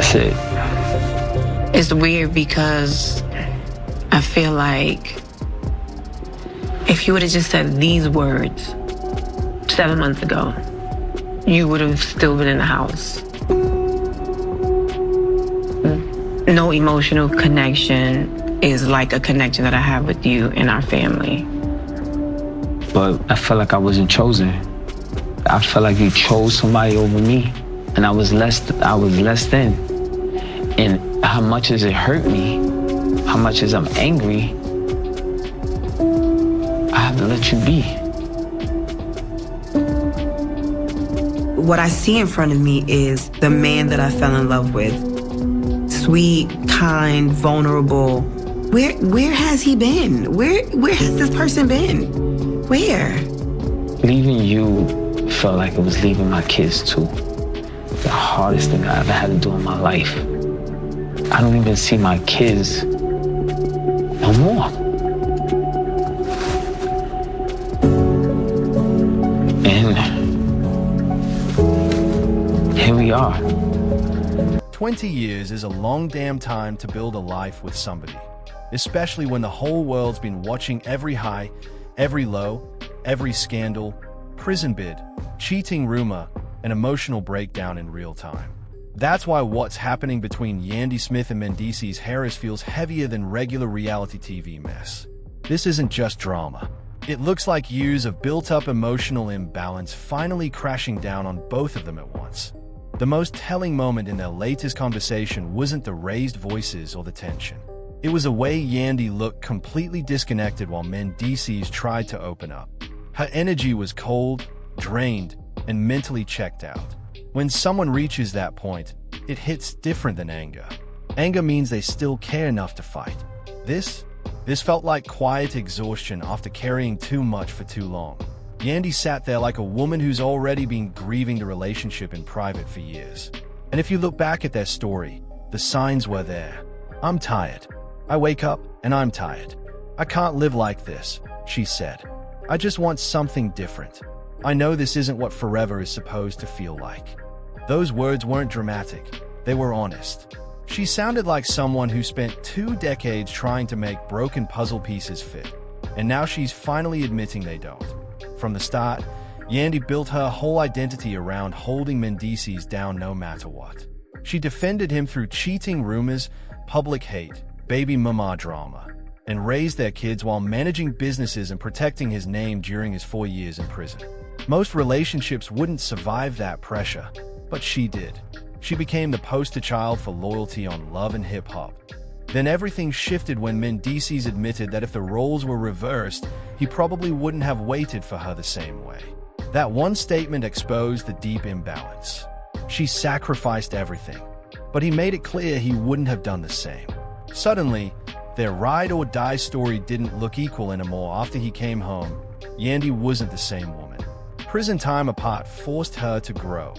That's it. It's weird because I feel like if you would have just said these words 7 months ago, you would have still been in the house. No emotional connection is like a connection that I have with you and our family. But I felt like I wasn't chosen. I felt like you chose somebody over me, and I was less than. And how much as it hurt me, how much as I'm angry, I have to let you be. What I see in front of me is the man that I fell in love with. Sweet, kind, vulnerable. Where has he been? Where has this person been? Where? Leaving you felt like it was leaving my kids too. The hardest thing I ever had to do in my life. I don't even see my kids no more. And here we are. 20 years is a long damn time to build a life with somebody, especially when the whole world's been watching every high, every low, every scandal, prison bid, cheating rumor, and emotional breakdown in real time. That's why what's happening between Yandy Smith and Mendeecees Harris feels heavier than regular reality TV mess. This isn't just drama. It looks like years of built-up emotional imbalance finally crashing down on both of them at once. The most telling moment in their latest conversation wasn't the raised voices or the tension. It was the way Yandy looked completely disconnected while Mendeecees tried to open up. Her energy was cold, drained, and mentally checked out. When someone reaches that point, it hits different than anger. Anger means they still care enough to fight. This felt like quiet exhaustion after carrying too much for too long. Yandy sat there like a woman who's already been grieving the relationship in private for years. And if you look back at their story, the signs were there. I'm tired. I wake up and I'm tired. I can't live like this, she said. I just want something different. I know this isn't what forever is supposed to feel like. Those words weren't dramatic. They were honest. She sounded like someone who spent 2 decades trying to make broken puzzle pieces fit. And now she's finally admitting they don't. From the start, Yandy built her whole identity around holding Mendeecees down no matter what. She defended him through cheating rumors, public hate, baby mama drama, and raised their kids while managing businesses and protecting his name during his 4 years in prison. Most relationships wouldn't survive that pressure, but she did. She became the poster child for loyalty on Love and Hip Hop. Then everything shifted when Mendeecees admitted that if the roles were reversed, he probably wouldn't have waited for her the same way. That one statement exposed the deep imbalance. She sacrificed everything, but he made it clear he wouldn't have done the same. Suddenly, their ride-or-die story didn't look equal anymore after he came home. Yandy wasn't the same woman. Prison time apart forced her to grow.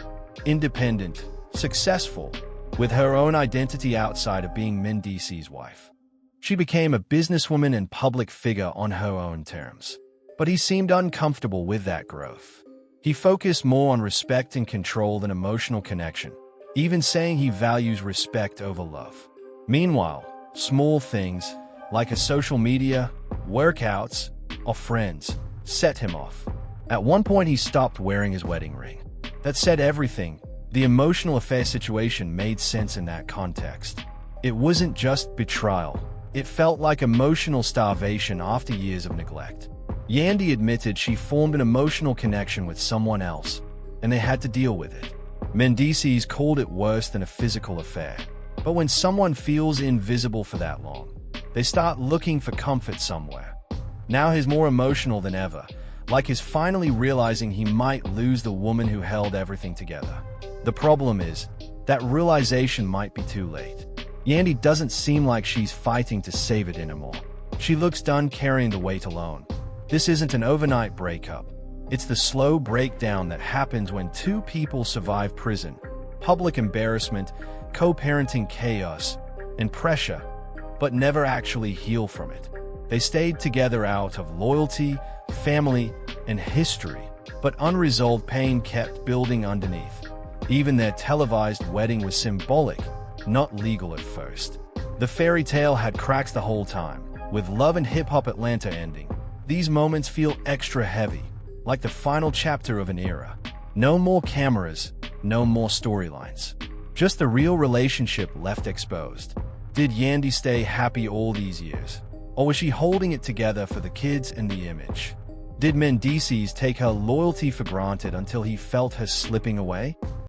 Independent, successful, with her own identity outside of being Mendeecees' wife. She became a businesswoman and public figure on her own terms. But he seemed uncomfortable with that growth. He focused more on respect and control than emotional connection, even saying he values respect over love. Meanwhile, small things, like a social media, workouts, or friends, set him off. At one point he stopped wearing his wedding ring. That said everything. The emotional affair situation made sense in that context. It wasn't just betrayal. It felt like emotional starvation after years of neglect. Yandy admitted she formed an emotional connection with someone else, and they had to deal with it. Mendeecees called it worse than a physical affair. But when someone feels invisible for that long, they start looking for comfort somewhere. Now he's more emotional than ever, like he's finally realizing he might lose the woman who held everything together. The problem is, that realization might be too late. Yandy doesn't seem like she's fighting to save it anymore. She looks done carrying the weight alone. This isn't an overnight breakup. It's the slow breakdown that happens when two people survive prison, public embarrassment, co-parenting chaos, and pressure, but never actually heal from it. They stayed together out of loyalty, family, and history, but unresolved pain kept building underneath. Even their televised wedding was symbolic, not legal at first. The fairy tale had cracks the whole time, with Love and Hip Hop Atlanta ending. These moments feel extra heavy, like the final chapter of an era. No more cameras, no more storylines. Just the real relationship left exposed. Did Yandy stay happy all these years? Or was she holding it together for the kids and the image? Did Mendeecees take her loyalty for granted until he felt her slipping away?